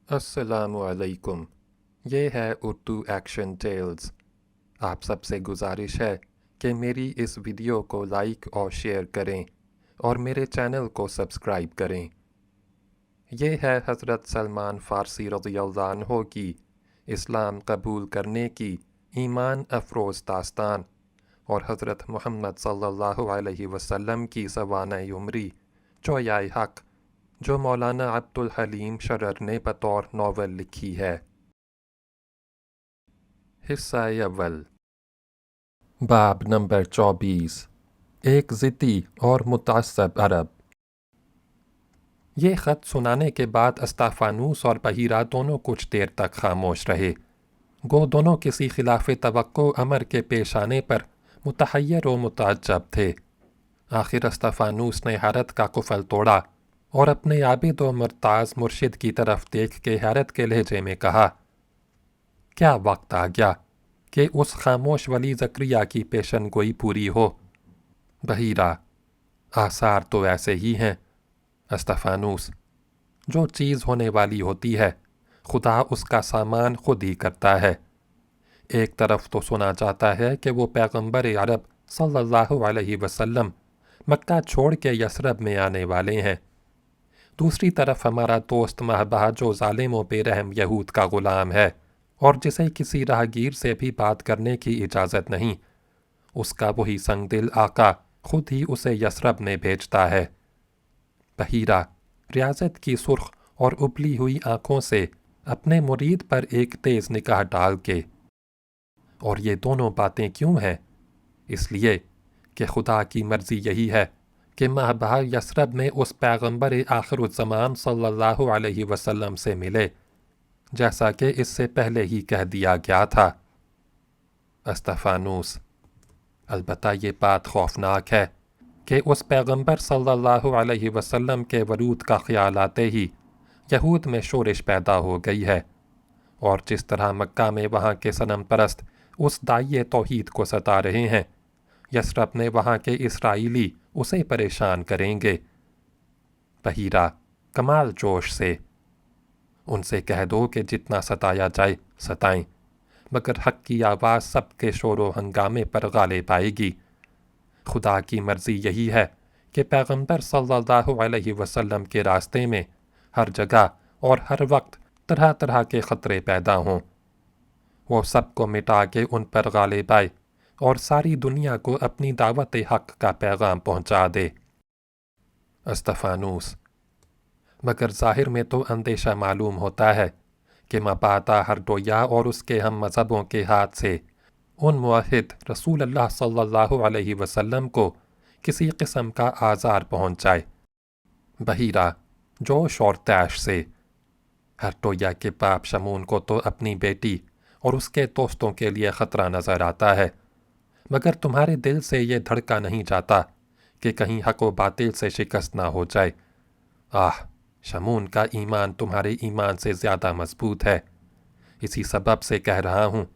अस्सलामु अलैकुम। ये है उर्दू एक्शन टेल्स। आप सबसे गुजारिश है कि मेरी इस वीडियो को लाइक और शेयर करें और मेरे चैनल को सब्सक्राइब करें। ये है हज़रत सलमान फ़ारसी रज़ियल्लाहु अन्हु की इस्लाम कबूल करने की ईमान अफ़रोज़ दास्तान और हज़रत मुहम्मद सल्लल्लाहु अलैहि वसल्लम की सवानह उमरी चौयाए हक़ जो मौलाना अब्दुल हलीम शरर ने बतौर नावल लिखी है। हिस्सा अव्वल। बाब नंबर 24। एक ज़िद्दी और मुतअस्सब अरब। ये ख़त सुनाने के बाद अस्ताफ़ानूस और बहीरा दोनों कुछ देर तक खामोश रहे। गो दोनों किसी खिलाफ़ तवक्को अमर के पेश आने पर मुतहय्यर व मुतअज्जब थे। आखिर अस्ताफ़ानूस ने हैरत का कुफल तोड़ा और अपने आबिद व मुर्ताज़ मुर्शिद की तरफ देख के हैरत के लहजे में कहा, क्या वक्त आ गया कि उस खामोश वली ज़करिया की पेशन गोई पूरी हो। बहीरा, आसार तो ऐसे ही हैं। अस्ताफ़ानूस, जो चीज़ होने वाली होती है खुदा उसका सामान खुद ही करता है। एक तरफ तो सुना जाता है कि वो पैगंबर अरब सल्लल्लाहु अलैहि वसल्लम मक्का छोड़ के यसरब में आने वाले हैं। दूसरी तरफ हमारा दोस्त महबा जो ज़ालिम व बेरहम यहूद का ग़ुलाम है और जिसे किसी राहगीर से भी बात करने की इजाज़त नहीं, उसका वही संगदिल आका खुद ही उसे यसरब में भेजता है। बहीरा, रियाज़त की सुर्ख और उबली हुई आँखों से अपने मुरीद पर एक तेज़ निगाह डाल के, और ये दोनों बातें क्यों हैं? इसलिए कि खुदा की मर्ज़ी यही है कि महबा यसरब में उस पैगंबर आखिरुज़्ज़मान सल्लल्लाहु अलैहि वसल्लम से मिले, जैसा कि इससे पहले ही कह दिया गया था। अस्ताफ़ानूस, अलबत्ता ये बात खौफनाक है कि उस पैगंबर सल्लल्लाहु अलैहि वसल्लम के वरूद का ख्याल आते ही यहूद में शोरिश पैदा हो गई है, और जिस तरह मक्का में वहाँ के सनम परस्त उस दाइये तौहीद को सता रहे हैं, यसरब में वहाँ के इसराइली उसे परेशान करेंगे। बहीरा, कमाल जोश से, उनसे कह दो कि जितना सताया जाए सताएं, मगर हक़ की आवाज़ सबके शोरो हंगामे पर गालिब आएगी। खुदा की मर्ज़ी यही है कि पैगंबर सल्लल्लाहु अलैहि वसल्लम के रास्ते में हर जगह और हर वक्त तरह तरह के ख़तरे पैदा हों। वो सबको मिटा के उन पर गालिब आए और सारी दुनिया को अपनी दावत हक़ का पैगाम पहुँचा दे। अस्ताफ़ानूस, मगर ज़ाहिर में तो अंदेशा मालूम होता है कि मबादा हर डोया और उसके हम मज़हबों के हाथ से उन मुअहिद रसूल अल्लाह सल्लल्लाहु अलैहि वसल्लम को किसी किस्म का आज़ार पहुँच जाए। बहीरा, जोश और तैश से, हर टोया के बाप शमून को तो अपनी बेटी और उसके दोस्तों के लिए ख़तरा नज़र आता है, मगर तुम्हारे दिल से ये धड़का नहीं जाता कि कहीं हक़ व बातिल से शिकस्त ना हो जाए। आह, शमून का ईमान तुम्हारे ईमान से ज़्यादा मजबूत है। इसी सबब से कह रहा हूँ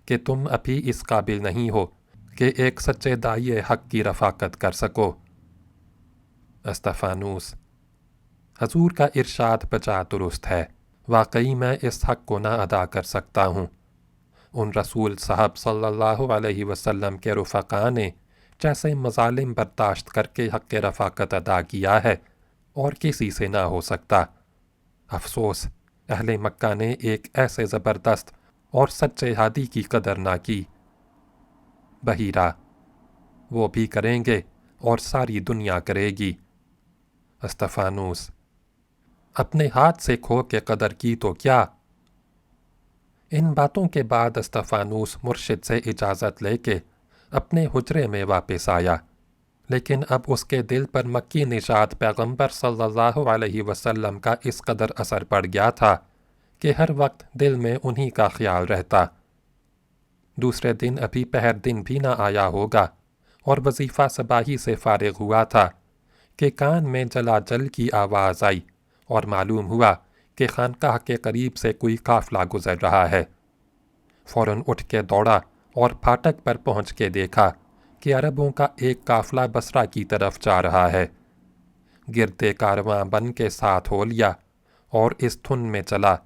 कि तुम अभी इस काबिल नहीं हो कि एक सच्चे दाइये हक़ की रफ़ाकत कर सको। अस्ताफ़ानूस, हजूर का इरशाद बजा दुरुस्त है। वाकई मैं इस हक़ को ना अदा कर सकता हूँ। उन रसूल साहब सल्लल्लाहु अलैहि वसल्लम के रुफ़क़ा ने जैसे मज़ालिम बर्दाश्त करके हक़ के रफ़ाकत अदा किया है और किसी से ना हो सकता। अफ़सोस अहले मक्का ने एक ऐसे ज़बरदस्त और सच्चे हादी की कदर ना की। बहीरा, वो भी करेंगे और सारी दुनिया करेगी। अस्ताफ़ानूस, अपने हाथ से खो के कदर की तो क्या। इन बातों के बाद अस्ताफ़ानूस मुर्शिद से इजाज़त लेके अपने हुजरे में वापस आया, लेकिन अब उसके दिल पर मक्की निशात पैगंबर सल्लल्लाहु अलैहि वसल्लम का इस कदर असर पड़ गया था कि हर वक्त दिल में उन्हीं का ख्याल रहता। दूसरे दिन अभी पहर दिन भी ना आया होगा और वजीफ़ा सबाही से फारिग हुआ था कि कान में जलाजल की आवाज़ आई और मालूम हुआ कि खानकाह के करीब से कोई काफ़िला गुज़र रहा है। फ़ौरन उठ के दौड़ा और फाटक पर पहुँच के देखा कि अरबों का एक काफ़िला बसरा की तरफ जा रहा है। गिरते कारवां बन के साथ हो लिया और इस धुन में चला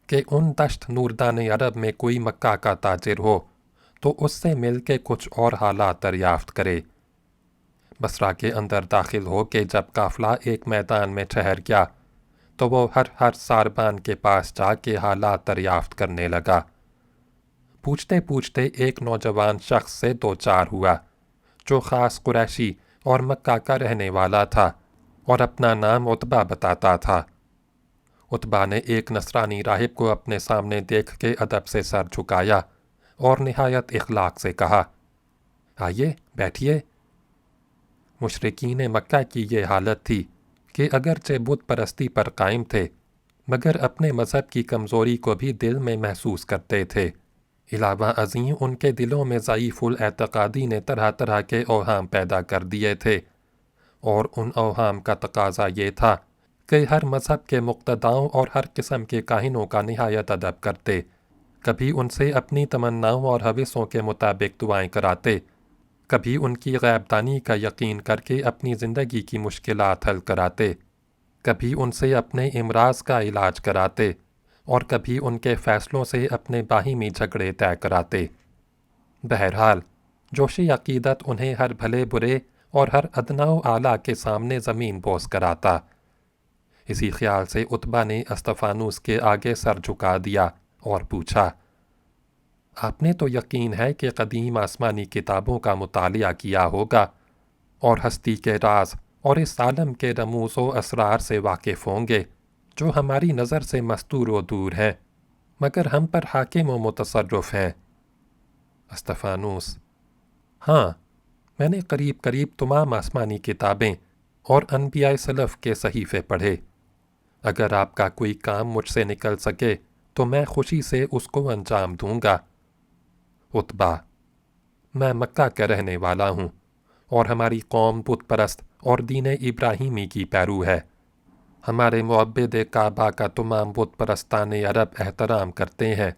کہ ان دشت نوردان عرب میں کوئی مکہ کا تاجر ہو تو اس سے مل کے کچھ اور حالات دریافت کرے۔ بصرہ کے اندر داخل ہو کے جب قافلہ ایک میدان میں ٹھہر گیا تو وہ ہر ساربان کے پاس جا کے حالات دریافت کرنے لگا۔ پوچھتے پوچھتے ایک نوجوان شخص سے دو چار ہوا جو خاص قریشی اور مکہ کا رہنے والا تھا اور اپنا نام عتبہ بتاتا تھا۔ عتبہ نے ایک نصرانی راہب کو اپنے سامنے دیکھ کے ادب سے سر جھکایا اور نہایت اخلاق سے کہا، آئیے بیٹھیے۔ مشرکین مکہ کی یہ حالت تھی کہ اگرچہ بت پرستی پر قائم تھے مگر اپنے مذہب کی کمزوری کو بھی دل میں محسوس کرتے تھے۔ علاوہ ازیں ان کے دلوں میں ضعیف الاعتقادی نے طرح طرح کے اوہام پیدا کر دیے تھے، اور ان اوہام کا تقاضا یہ تھا کہ ہر مذہب کے مقتداؤں اور ہر قسم کے کاہنوں کا نہایت ادب کرتے، کبھی ان سے اپنی تمناؤں اور ہوسوں کے مطابق دعائیں کراتے، کبھی ان کی غیب دانی کا یقین کر کے اپنی زندگی کی مشکلات حل کراتے، کبھی ان سے اپنے امراض کا علاج کراتے، اور کبھی ان کے فیصلوں سے اپنے باہمی جھگڑے طے کراتے۔ بہرحال جوش عقیدت انہیں ہر بھلے برے اور ہر ادنیٰ و اعلیٰ کے سامنے زمین بوس کراتا۔ اسی خیال سے عتبہ نے استفانوس کے آگے سر جھکا دیا اور پوچھا، آپ نے تو یقین ہے کہ قدیم آسمانی کتابوں کا مطالعہ کیا ہوگا اور ہستی کے راز اور اس عالم کے رموز و اسرار سے واقف ہوں گے جو ہماری نظر سے مستور و دور ہیں مگر ہم پر حاکم و متصرف ہیں۔ استفانوس: ہاں، میں نے قریب قریب تمام آسمانی کتابیں اور انبیاء سلف کے صحیفے پڑھے۔ اگر آپ کا کوئی کام مجھ سے نکل سکے تو میں خوشی سے اس کو انجام دوں گا۔ عتبہ: میں مکہ کا رہنے والا ہوں اور ہماری قوم بت پرست اور دین ابراہیمی کی پیرو ہے۔ ہمارے معبد کعبہ کا تمام بت پرستان عرب احترام کرتے ہیں،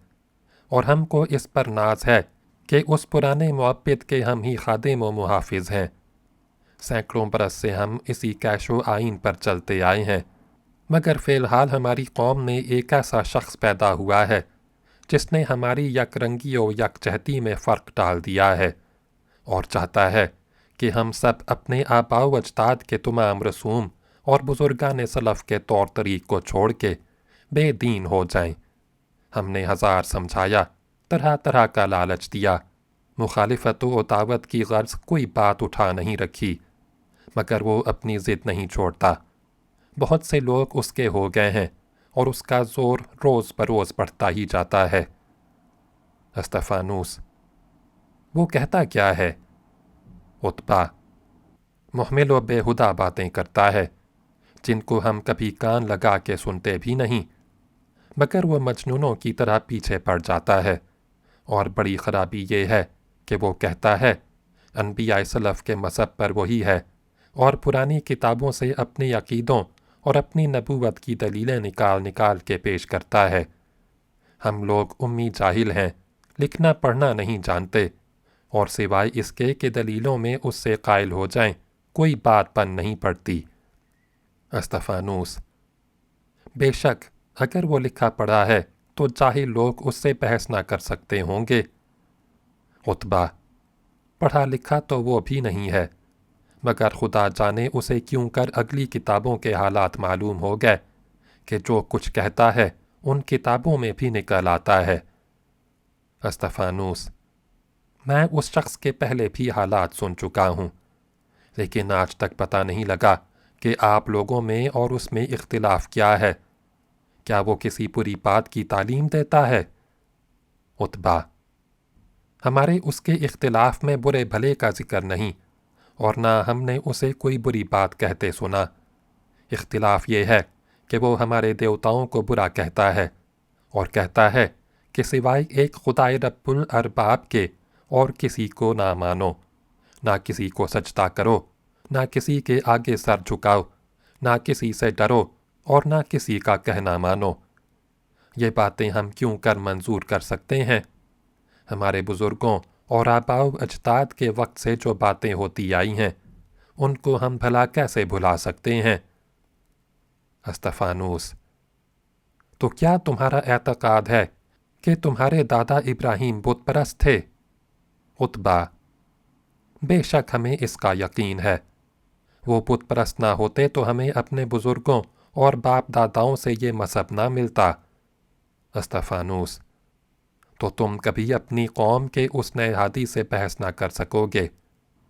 اور ہم کو اس پر ناز ہے کہ اس پرانے معبد کے ہم ہی خادم و محافظ ہیں۔ سینکڑوں برس سے ہم اسی کیش و آئین پر چلتے آئے ہیں، مگر فی الحال ہماری قوم میں ایک ایسا شخص پیدا ہوا ہے جس نے ہماری یک رنگی و یکجہتی میں فرق ڈال دیا ہے، اور چاہتا ہے کہ ہم سب اپنے آباء و اجداد کے تمام رسوم اور بزرگان سلف کے طور طریق کو چھوڑ کے بے دین ہو جائیں۔ ہم نے ہزار سمجھایا، طرح طرح کا لالچ دیا، مخالفت و دعوت کی غرض کوئی بات اٹھا نہیں رکھی، مگر وہ اپنی ضد نہیں چھوڑتا۔ بہت سے لوگ اس کے ہو گئے ہیں اور اس کا زور روز بروز بڑھتا ہی جاتا ہے۔ استفانوس: وہ کہتا کیا ہے؟ عتبہ: محمل و بےہدہ باتیں کرتا ہے جن کو ہم کبھی کان لگا کے سنتے بھی نہیں، مگر وہ مجنونوں کی طرح پیچھے پڑ جاتا ہے، اور بڑی خرابی یہ ہے کہ وہ کہتا ہے انبیاء سلف کے مذہب پر وہی ہے، اور پرانی کتابوں سے اپنی عقیدوں اور اپنی نبوت کی دلیلیں نکال نکال کے پیش کرتا ہے۔ ہم لوگ امی جاہل ہیں، لکھنا پڑھنا نہیں جانتے، اور سوائے اس کے کہ دلیلوں میں اس سے قائل ہو جائیں کوئی بات بن نہیں پڑتی۔ استفانوس: بے شک اگر وہ لکھا پڑھا ہے تو جاہل لوگ اس سے بحث نہ کر سکتے ہوں گے۔ عتبہ: پڑھا لکھا تو وہ بھی نہیں ہے، مگر خدا جانے اسے کیوں کر اگلی کتابوں کے حالات معلوم ہو گئے کہ جو کچھ کہتا ہے ان کتابوں میں بھی نکل آتا ہے۔ استفانوس: میں اس شخص کے پہلے بھی حالات سن چکا ہوں، لیکن آج تک پتہ نہیں لگا کہ آپ لوگوں میں اور اس میں اختلاف کیا ہے۔ کیا وہ کسی بری بات کی تعلیم دیتا ہے؟ عتبہ: ہمارے اس کے اختلاف میں برے بھلے کا ذکر نہیں، اور نہ ہم نے اسے کوئی بری بات کہتے سنا۔ اختلاف یہ ہے کہ وہ ہمارے دیوتاؤں کو برا کہتا ہے، اور کہتا ہے کہ سوائے ایک خدائے رب الارباب کے اور کسی کو نہ مانو، نہ کسی کو سجدہ کرو، نہ کسی کے آگے سر جھکاؤ، نہ کسی سے ڈرو، اور نہ کسی کا کہنا مانو۔ یہ باتیں ہم کیوں کر منظور کر سکتے ہیں؟ ہمارے بزرگوں اور آباء و اجداد کے وقت سے جو باتیں ہوتی آئی ہیں ان کو ہم بھلا کیسے بھلا سکتے ہیں؟ استفانوس: तो क्या तुम्हारा एतकाद है कि तुम्हारे दादा इब्राहिम बुत परस्त थे? उत्बा: बेशक हमें इसका यकीन है। वो बुत परस्त ना होते तो हमें अपने बुजुर्गों और बाप दादाओं से ये मजहब ना मिलता। अस्तफानूस: तो तुम कभी अपनी कौम के उस नए हादी से बहस ना कर सकोगे।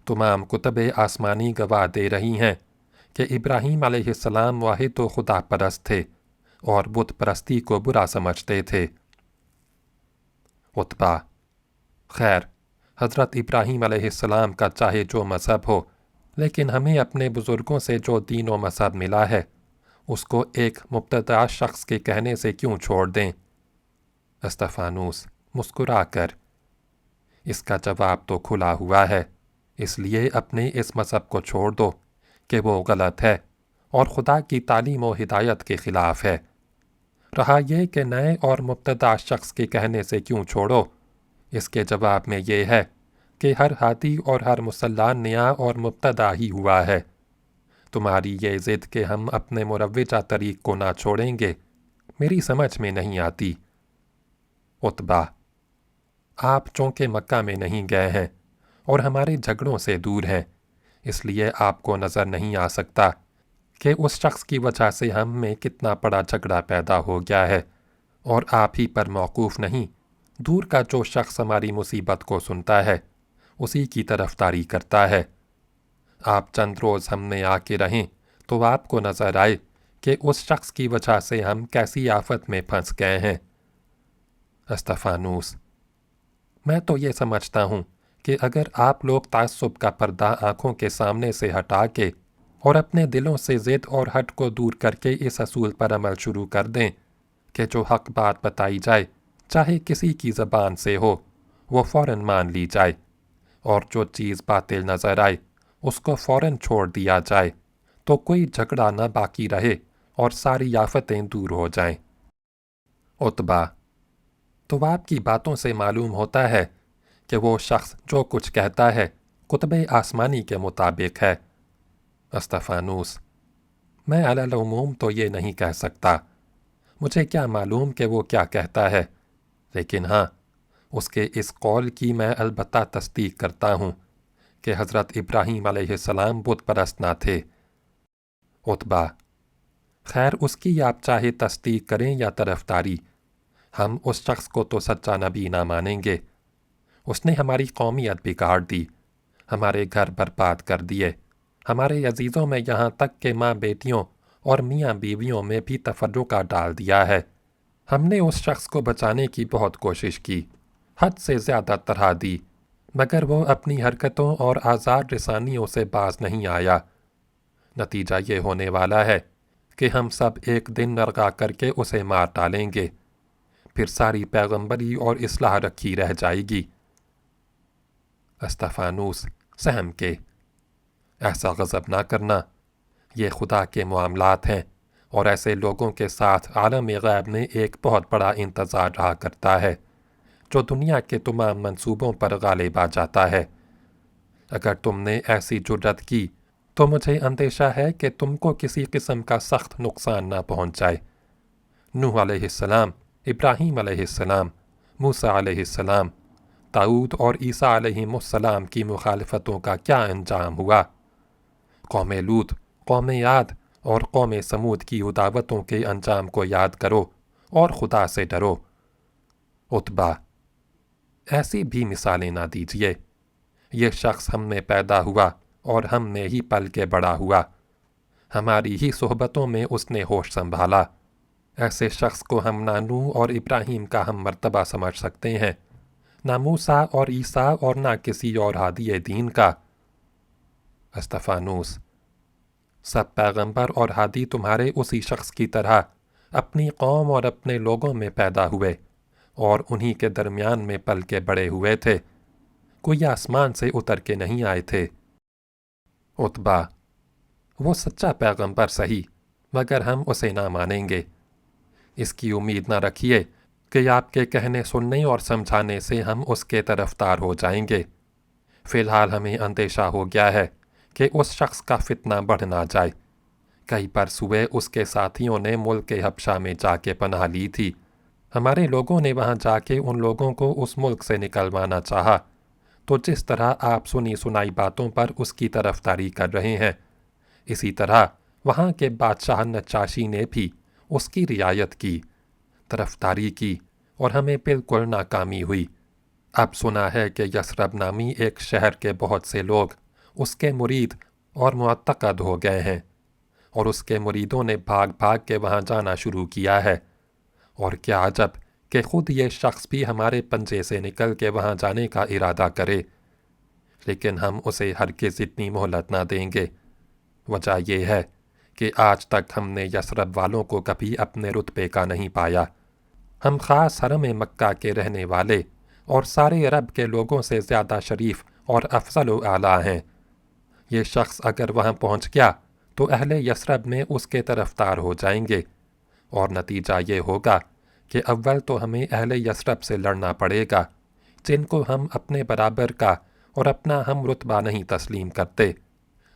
तमाम कुतुब आसमानी गवाह दे रही हैं कि इब्राहीम अलैहिस्सलाम वाहिद तो खुदा परस्त थे और बुत परस्ती को बुरा समझते थे। उत्बा: खैर, हज़रत इब्राहीम अलैहिस्सलाम का चाहे जो मज़हब हो, लेकिन हमें अपने बुज़ुर्गों से जो दीन व मज़हब मिला है उसको एक मुब्तदा शख्स के कहने से क्यों छोड़ दें? अस्तफानूस मुस्कुरा कर: इसका जवाब तो खुला हुआ है, इसलिए अपने इस मज़हब को छोड़ दो कि वो गलत है और खुदा की तालीम व हिदायत के ख़िलाफ़ है। रहा यह कि नए और मुब्तदा शख्स के कहने से क्यों छोड़ो, इसके जवाब में ये है कि हर हादी और हर मुसल्लान नया और मुब्तदा ही हुआ है। तुम्हारी ये ज़िद कि हम अपने मुरव्वजा तरीक़ को ना छोड़ेंगे मेरी समझ में नहीं आती। उत्बा: आप चूँकि मक्का में नहीं गए हैं और हमारे झगड़ों से दूर हैं, इसलिए आपको नज़र नहीं आ सकता कि उस शख्स की वजह से हम में कितना बड़ा झगड़ा पैदा हो गया है, और आप ही पर मौकूफ़ नहीं, दूर का जो शख्स हमारी मुसीबत को सुनता है उसी की तरफदारी करता है। आप चंद रोज़ हम में आके रहें तो आपको नज़र आए कि उस शख्स की वजह से हम कैसी आफत में फंस गए हैं। अस्तफानूस: मैं तो ये समझता हूँ कि अगर आप लोग तासुब का पर्दा आँखों के सामने से हटा के और अपने दिलों से ज़िद और हट को दूर करके इस असूल पर अमल शुरू कर दें कि जो हक़ बात बताई जाए चाहे किसी की ज़बान से हो वो फ़ौरन मान ली जाए, और जो चीज़ बातिल नज़र आए उसको फ़ौरन छोड़ दिया जाए, तो कोई झगड़ा न बाकी रहे और सारी आफतें दूर हो जाएं। उत्बा: तो आपकी बातों से मालूम होता है कि वो शख्स जो कुछ कहता है कुतुब आसमानी के मुताबिक है। अस्तफानूस: मैं अलल उमूम तो ये नहीं कह सकता, मुझे क्या मालूम कि वो क्या कहता है, लेकिन हाँ, उसके इस कौल की मैं अलबत्ता तस्दीक करता हूँ कि हज़रत इब्राहीम अलैहिस्सलाम बुत परस्त ना थे। उत्बा: खैर, उसकी आप चाहे तस्दीक करें या तरफदारी, हम उस शख्स को तो सच्चा नबी ना मानेंगे। उसने हमारी कौमियत बिगाड़ दी, हमारे घर बर्बाद कर दिए, हमारे अजीज़ों में यहाँ तक कि माँ बेटियों और मियाँ बीवियों में भी तफर्रुका डाल दिया है। हमने उस शख्स को बचाने की बहुत कोशिश की, हद से ज़्यादा तरह दी, मगर वो अपनी हरकतों और आज़ार रसानियों से बाज नहीं आया। नतीजा ये होने वाला है कि हम सब एक दिन नरगा करके उसे मार डालेंगे, फिर सारी पैगंबरी और इस्लाह रखी रह जाएगी। अस्तफानूस सहम के: ऐसा गज़ब ना करना, ये खुदा के मामलात हैं और ऐसे लोगों के साथ आलम गैब में एक बहुत बड़ा इंतज़ार रहा करता है जो दुनिया के तमाम मंसूबों पर गालिब आ जाता है। अगर तुमने ऐसी जुर्रत की तो मुझे अंदेशा है कि तुमको किसी किस्म का सख्त नुकसान ना पहुँच जाए। नूह अलैहिस्सलाम, इब्राहीम अलैहिस्सलाम, मूसा अलैहिस्सलाम, दाऊद और ईसा अलैहिमुस्सलाम की मुखालफतों का क्या अंजाम हुआ? कौम लूत, कौम याद और कौम समूद की उदावतों के अंजाम को याद करो और खुदा से डरो। उत्बा: ऐसी भी मिसालें ना दीजिए, ये शख्स हम में पैदा हुआ और हम में ही पल के बड़ा हुआ, हमारी ही सोहबतों में उसने होश संभाला। ऐसे शख्स को हम ना नूह और इब्राहीम का हम मर्तबा समझ सकते हैं, ना मूसा और ईसा और ना किसी और हादी दीन का। अस्तफानूस: सब पैगंबर और हादी तुम्हारे उसी शख्स की तरह अपनी कौम और अपने लोगों में पैदा हुए और उन्हीं के दरमियान में पल के बड़े हुए थे, कोई आसमान से उतर के नहीं आए थे। उत्बा: वो सच्चा पैगंबर सही, मगर हम उसे ना मानेंगे। इसकी उम्मीद ना रखिए कि आपके कहने सुनने और समझाने से हम उसके तरफदार हो जाएंगे। फ़िलहाल हमें अंदेशा हो गया है कि उस शख्स का फितना बढ़ ना जाए, कई बरस हुए उसके साथियों ने मुल्क हबशा में जाके पनाह ली थी। हमारे लोगों ने वहाँ जाके उन लोगों को उस मुल्क से निकलवाना चाहा, तो जिस तरह आप सुनी सुनाई बातों पर उसकी तरफदारी कर रहे हैं, इसी तरह वहाँ के बादशाह नचाशी ने भी उसकी रियायत की, तरफदारी की, और हमें बिल्कुल नाकामी हुई। अब सुना है कि यसरब नामी एक शहर के बहुत से लोग उसके मुरीद और मुअत्तकद हो गए हैं, और उसके मुरीदों ने भाग भाग के वहाँ जाना शुरू किया है। और क्या अजब कि खुद ये शख्स भी हमारे पंजे से निकल के वहाँ जाने का इरादा करे, लेकिन हम उसे हरगिज़ इतनी मोहलत ना देंगे। वजह यह है कि आज तक हमने यसरब वालों को कभी अपने रुतबे का नहीं पाया। हम ख़ास हरम मक्का के रहने वाले और सारे अरब के लोगों से ज़्यादा शरीफ और अफजल व आला हैं। ये शख्स अगर वहाँ पहुँच गया तो अहले यसरब में उसके तरफदार हो जाएंगे, और नतीजा ये होगा कि अव्वल तो हमें अहले यसरब से लड़ना पड़ेगा, जिनको हम अपने बराबर का और अपना हम रुतबा नहीं तस्लीम करते,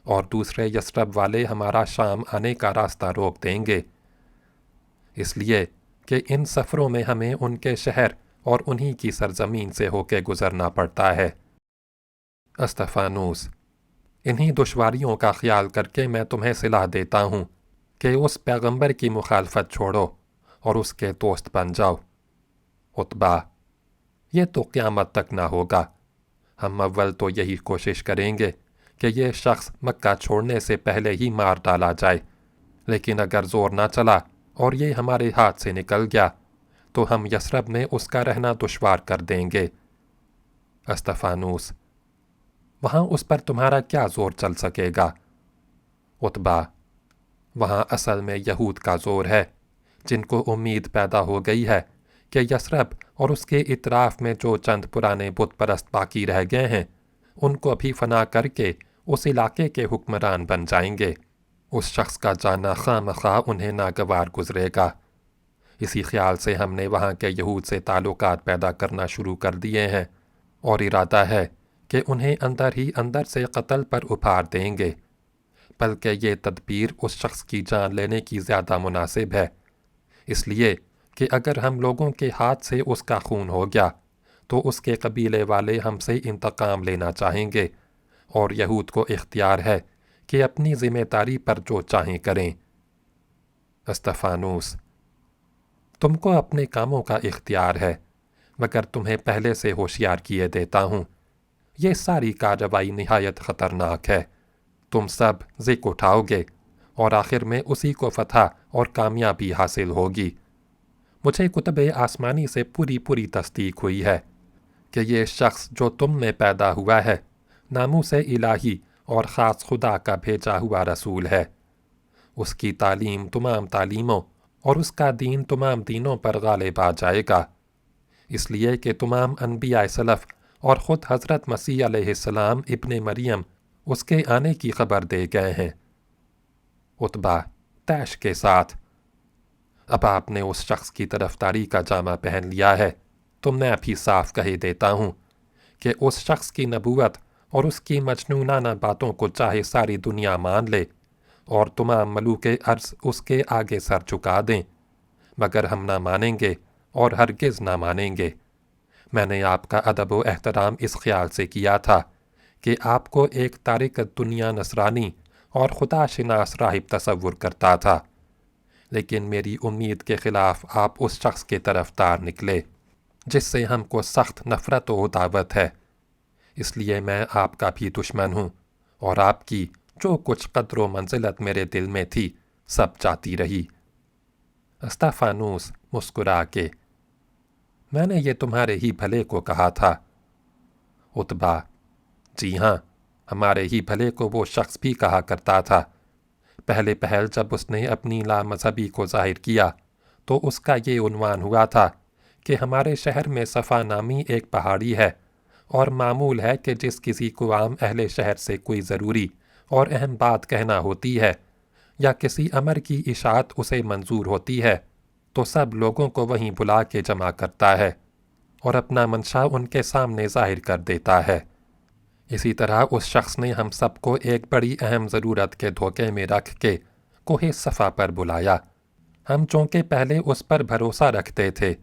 और दूसरे यसरब वाले हमारा शाम आने का रास्ता रोक देंगे, इसलिए कि इन सफ़रों में हमें उनके शहर और उन्हीं की सरजमीन से होके गुज़रना पड़ता है। अस्तफ़ानूस, इन्हीं दुश्वारियों का ख्याल करके मैं तुम्हें सलाह देता हूँ कि उस पैगंबर की मुखालफत छोड़ो और उसके दोस्त बन जाओ। उतबा, ये तो क़यामत तक ना होगा। हम अव्वल तो यही कोशिश करेंगे कि ये शख्स मक्का छोड़ने से पहले ही मार डाला जाए, लेकिन अगर ज़ोर ना चला और ये हमारे हाथ से निकल गया तो हम यसरब में उसका रहना दुश्वार कर देंगे। अस्तफ़ानूस, वहाँ उस पर तुम्हारा क्या ज़ोर चल सकेगा? उतबा, वहाँ असल में यहूद का ज़ोर है, जिनको उम्मीद पैदा हो गई है कि यसरब और उसके इतराफ़ में जो चंद पुराने बुत परस्त बाकी रह गए हैं, उनको भी फना करके उस इलाके के हुक्मरान बन जाएंगे। उस शख्स का जाना खामखा उन्हें नागवार गुजरेगा। इसी ख्याल से हमने वहाँ के यहूद से ताल्लुकात पैदा करना शुरू कर दिए हैं, और इरादा है कि उन्हें अंदर ही अंदर से कत्ल पर उभार देंगे। बल्कि ये तदबीर उस शख्स की जान लेने की ज़्यादा मुनासिब है, इसलिए कि अगर हम लोगों के हाथ से उसका खून हो गया तो उसके कबीले वाले हमसे इंतकाम लेना चाहेंगे, और यहूद को इख्तियार है कि अपनी ज़िम्मेदारी पर जो चाहें करें। अस्तफ़ानूस, तुमको अपने कामों का इख्तियार है, मगर तुम्हें पहले से होशियार किए देता हूँ, ये सारी कार्रवाई निहायत ख़तरनाक है। तुम सब ज़िक उठाओगे और आखिर में उसी को फतह और कामयाबी हासिल होगी। मुझे कुतुब आसमानी से पूरी पूरी तस्दीक हुई है कि ये शख्स जो तुम में पैदा हुआ है, नामूस इलाही और ख़ास खुदा का भेजा हुआ रसूल है। उसकी तालीम तमाम तालीमों और उसका दीन तमाम दीनों पर गालिब आ जाएगा, इसलिए कि तमाम अनबिया सलफ़ और ख़ुद हज़रत मसीह अलैहिस्सलाम इब्ने मरियम उसके आने की खबर दे गए हैं। उतबा तैश के साथ, अब आपने उस शख्स की तरफदारी का जामा पहन लिया है, तो मैं भी साफ कहे देता हूँ कि उस शख्स की नबूवत और उसकी मजनूनाना बातों को चाहे सारी दुनिया मान ले और तमाम मलूके अर्ज़ उसके आगे सर झुका दें, मगर हम ना मानेंगे और हरगिज़ ना मानेंगे। मैंने आपका अदब व एहतराम इस ख्याल से किया था कि आपको एक तारिक दुनिया नसरानी और खुदा शिनास राहिब तसव्वुर करता था, लेकिन मेरी उम्मीद के ख़िलाफ़ आप उस शख्स के तरफदार निकले जिससे हमको सख्त नफ़रत व उदावत है। इसलिए मैं आपका भी दुश्मन हूँ, और आपकी जो कुछ कद्र व मंजिलत मेरे दिल में थी सब जाती रही। अस्तफ़ानूस मुस्कुरा के, मैंने ये तुम्हारे ही भले को कहा था। उतबा, जी हाँ, हमारे ही भले को वो शख्स भी कहा करता था। पहले पहल जब उसने अपनी लामज़हबी को ज़ाहिर किया तो उसका ये उन्वान हुआ था कि हमारे शहर में सफ़ा नामी एक पहाड़ी है, और मामूल है कि जिस किसी को आम अहले शहर से कोई ज़रूरी और अहम बात कहना होती है या किसी अमर की इशाअत उसे मंजूर होती है, तो सब लोगों को वहीं बुला के जमा करता है और अपना मंशा उनके सामने ज़ाहिर कर देता है। इसी तरह उस शख्स ने हम सबको एक बड़ी अहम ज़रूरत के धोखे में रख के کوہ صفا پر بلایا۔ ہم چونکہ پہلے اس پر بھروسہ رکھتے تھے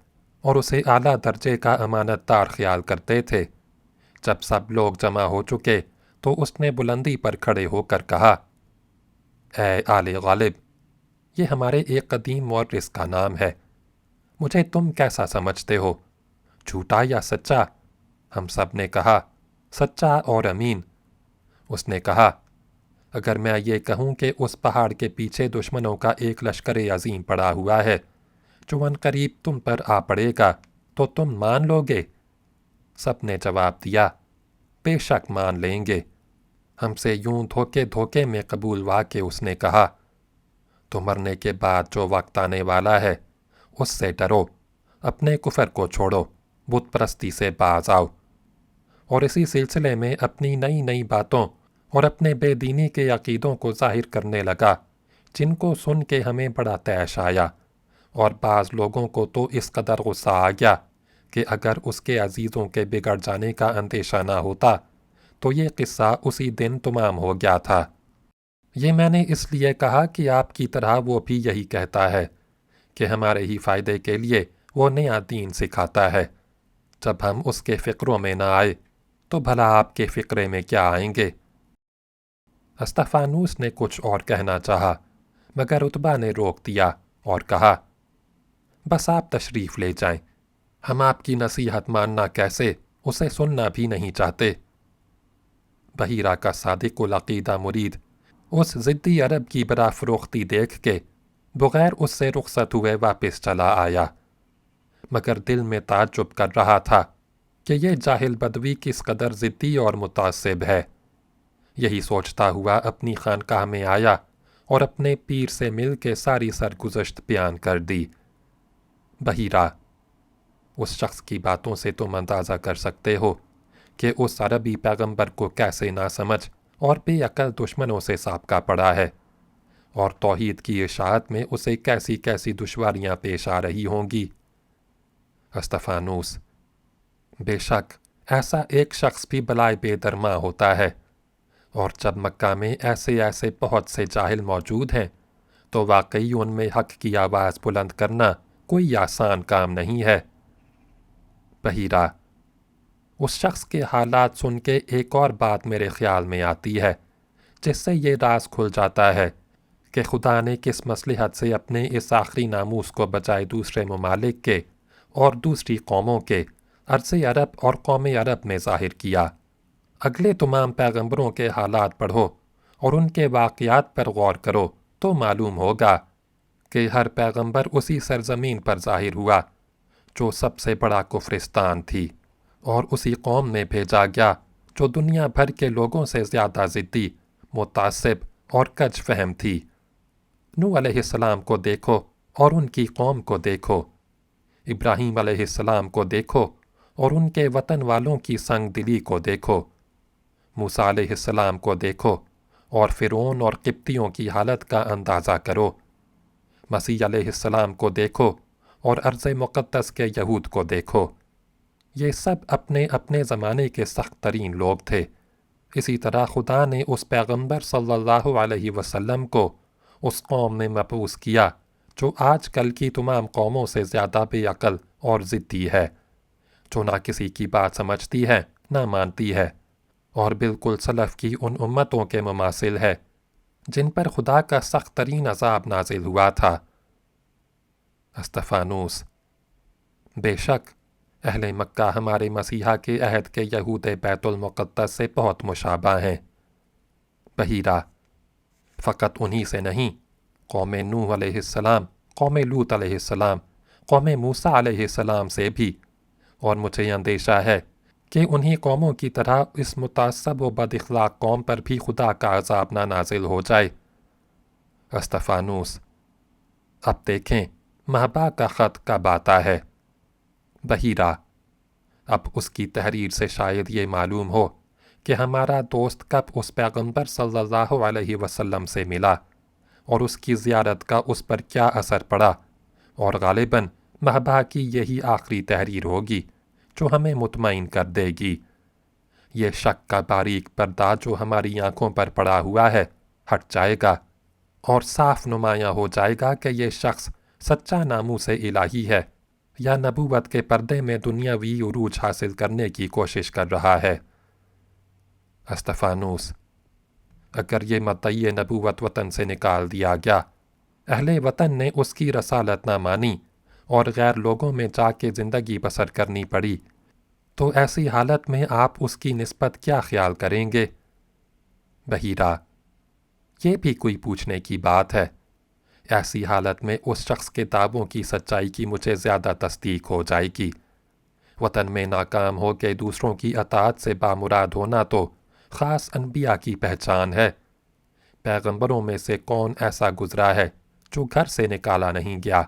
اور اسے اعلیٰ درجے کا امانت دار خیال کرتے تھے۔ جب سب لوگ جمع ہو چکے تو اس نے بلندی پر کھڑے ہو کر کہا، اے آل غالب، یہ ہمارے ایک قدیم مورث کا نام ہے، مجھے تم کیسا سمجھتے ہو، جھوٹا یا سچا؟ ہم سب نے کہا، سچا اور امین۔ اس نے کہا، اگر میں یہ کہوں کہ اس پہاڑ کے پیچھے دشمنوں کا ایک لشکر عظیم پڑا ہوا ہے جو عنقریب تم پر آ پڑے گا تو تم مان لو گے؟ سب نے جواب دیا، بے شک مان لیں گے۔ ہم سے یوں دھوکے دھوکے میں قبول ہوا کہ اس نے کہا، تو مرنے کے بعد جو وقت آنے والا ہے اس سے ڈرو، اپنے کفر کو چھوڑو، بت پرستی سے باز آؤ۔ اور اسی سلسلے میں اپنی نئی نئی باتوں اور اپنے بے دینی کے عقیدوں کو ظاہر کرنے لگا، جن کو سن کے ہمیں بڑا طیش آیا، اور بعض لوگوں کو تو اس قدر غصہ آ گیا کہ اگر اس کے عزیزوں کے بگڑ جانے کا اندیشہ نہ ہوتا تو یہ قصہ اسی دن تمام ہو گیا تھا۔ یہ میں نے اس لیے کہا کہ آپ کی طرح وہ بھی یہی کہتا ہے کہ ہمارے ہی فائدے کے لیے وہ نیا دین سکھاتا ہے۔ جب ہم اس کے فقروں میں نہ آئے تو بھلا آپ کے فقرے میں کیا آئیں گے؟ استفانوس نے کچھ اور کہنا چاہا مگر عتبہ نے روک دیا اور کہا، بس آپ تشریف لے جائیں، ہم آپ کی نصیحت ماننا کیسے اسے سننا بھی نہیں چاہتے۔ بحیرہ کا صادق العقیدہ مرید اس ضدی عرب کی برا فروختی دیکھ کے بغیر اس سے رخصت ہوئے واپس چلا آیا، مگر دل میں تعجب کر رہا تھا کہ یہ جاہل بدوی کس قدر ضدی اور متعصب ہے۔ یہی سوچتا ہوا اپنی خانقاہ میں آیا اور اپنے پیر سے مل کے ساری سرگزشت بیان کر دی۔ بحیرہ، اس شخص کی باتوں سے تم اندازہ کر سکتے ہو کہ اس عربی پیغمبر کو کیسے ناسمجھ اور بے عقل دشمنوں سے سابقہ پڑا ہے، اور توحید کی اشاعت میں اسے کیسی کیسی دشواریاں پیش آ رہی ہوں گی۔ استفانوس، بے شک ایسا ایک شخص بھی بلائے بے درما ہوتا ہے، اور جب مکہ میں ایسے ایسے بہت سے جاہل موجود ہیں تو واقعی ان میں حق کی آواز بلند کرنا کوئی آسان کام نہیں ہے۔ بحیرہ، اس شخص کے حالات سن کے ایک اور بات میرے خیال میں آتی ہے جس سے یہ راز کھل جاتا ہے کہ خدا نے کس مصلحت سے اپنے اس آخری ناموس کو بجائے دوسرے ممالک کے اور دوسری قوموں کے عرض عرب اور قوم عرب میں ظاہر کیا۔ اگلے تمام پیغمبروں کے حالات پڑھو اور ان کے واقعات پر غور کرو تو معلوم ہوگا کہ ہر پیغمبر اسی سرزمین پر ظاہر ہوا جو سب سے بڑا کفرستان تھی، اور اسی قوم میں بھیجا گیا جو دنیا بھر کے لوگوں سے زیادہ ضدی، متعصب اور کج فہم تھی۔ نوح علیہ السلام کو دیکھو اور ان کی قوم کو دیکھو، ابراہیم علیہ السلام کو دیکھو اور ان کے وطن والوں کی سنگ دلی کو دیکھو، موسیٰ علیہ السلام کو دیکھو اور فرعون اور قبطیوں کی حالت کا اندازہ کرو، مسیح علیہ السلام کو دیکھو اور ارض مقدس کے یہود کو دیکھو۔ یہ سب اپنے اپنے زمانے کے سخت ترین لوگ تھے۔ اسی طرح خدا نے اس پیغمبر صلی اللہ علیہ وسلم کو اس قوم میں مبعوث کیا جو آج کل کی تمام قوموں سے زیادہ بے عقل اور ضدی ہے، جو نہ کسی کی بات سمجھتی ہے نہ مانتی ہے، اور بالکل سلف کی ان امتوں کے مماثل ہے جن پر خدا کا سخت ترین عذاب نازل ہوا تھا۔ استفانوس، بے شک اہل مکہ ہمارے مسیحا کے عہد کے یہود بیت المقدس سے بہت مشابہ ہیں۔ بحیرہ، فقط انہی سے نہیں، قوم نوح علیہ السلام، قوم لوط علیہ السلام، قوم موسیٰ علیہ السلام سے بھی، اور مجھے اندیشہ ہے کہ انہی قوموں کی طرح اس متعصب و بد اخلاق قوم پر بھی خدا کا عذاب نہ نازل ہو جائے۔ استفانوس، اب دیکھیں مہبا کا خط کب آتا ہے۔ بحیرہ، اب اس کی تحریر سے شاید یہ معلوم ہو کہ ہمارا دوست کب اس پیغمبر صلی اللہ علیہ وسلم سے ملا اور اس کی زیارت کا اس پر کیا اثر پڑا، اور غالباً مہبا کی یہی آخری تحریر ہوگی جو ہمیں مطمئن کر دے گی۔ یہ شک کا باریک پردہ جو ہماری آنکھوں پر پڑا ہوا ہے ہٹ جائے گا، اور صاف نمایاں ہو جائے گا کہ یہ شخص سچا ناموس الہی ہے یا نبوت کے پردے میں دنیاوی عروج حاصل کرنے کی کوشش کر رہا ہے۔ استفانوس: اگر یہ مدعی نبوت وطن سے نکال دیا گیا، اہل وطن نے اس کی رسالت نہ مانی اور غیر لوگوں میں جا کے زندگی بسر کرنی پڑی، تو ایسی حالت میں آپ اس کی نسبت کیا خیال کریں گے؟ بحیرہ: یہ بھی کوئی پوچھنے کی بات ہے۔ ایسی حالت میں اس شخص کے دعووں کی سچائی کی مجھے زیادہ تصدیق ہو جائے گی۔ وطن میں ناکام ہو کے دوسروں کی اطاعت سے بامراد ہونا تو خاص انبیاء کی پہچان ہے۔ پیغمبروں میں سے کون ایسا گزرا ہے جو گھر سے نکالا نہیں گیا؟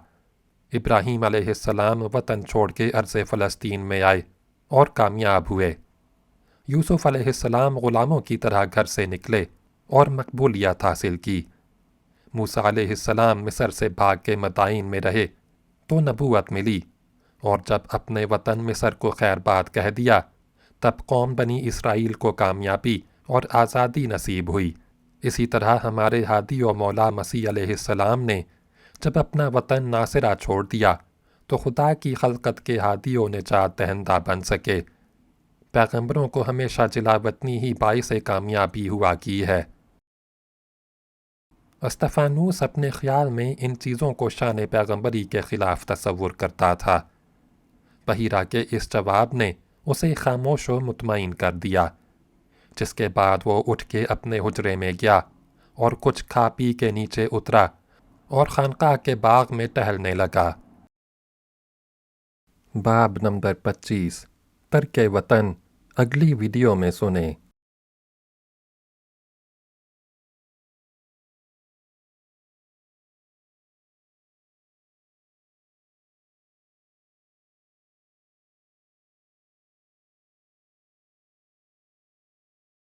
ابراہیم علیہ السلام وطن چھوڑ کے ارض فلسطین میں آئے اور کامیاب ہوئے۔ یوسف علیہ السلام غلاموں کی طرح گھر سے نکلے اور مقبولیت حاصل کی۔ موسیٰ علیہ السلام مصر سے بھاگ کے مدائن میں رہے تو نبوت ملی، اور جب اپنے وطن مصر کو خیر بات کہہ دیا تب قوم بنی اسرائیل کو کامیابی اور آزادی نصیب ہوئی۔ اسی طرح ہمارے ہادی و مولا مسیح علیہ السلام نے جب اپنا وطن ناصرہ چھوڑ دیا تو خدا کی خلقت کے ہادی و نجات دہندہ بن سکے۔ پیغمبروں کو ہمیشہ جلا وطنی ہی باعث کامیابی ہوا کی ہے۔ استفانوس اپنے خیال میں ان چیزوں کو شان پیغمبری کے خلاف تصور کرتا تھا۔ بحیرہ کے اس جواب نے اسے خاموش و مطمئن کر دیا، جس کے بعد وہ اٹھ کے اپنے حجرے میں گیا اور کچھ کھا پی کے نیچے اترا اور خانقاہ کے باغ میں ٹہلنے لگا۔ باب نمبر 25 ترک وطن اگلی ویڈیو میں سنیں۔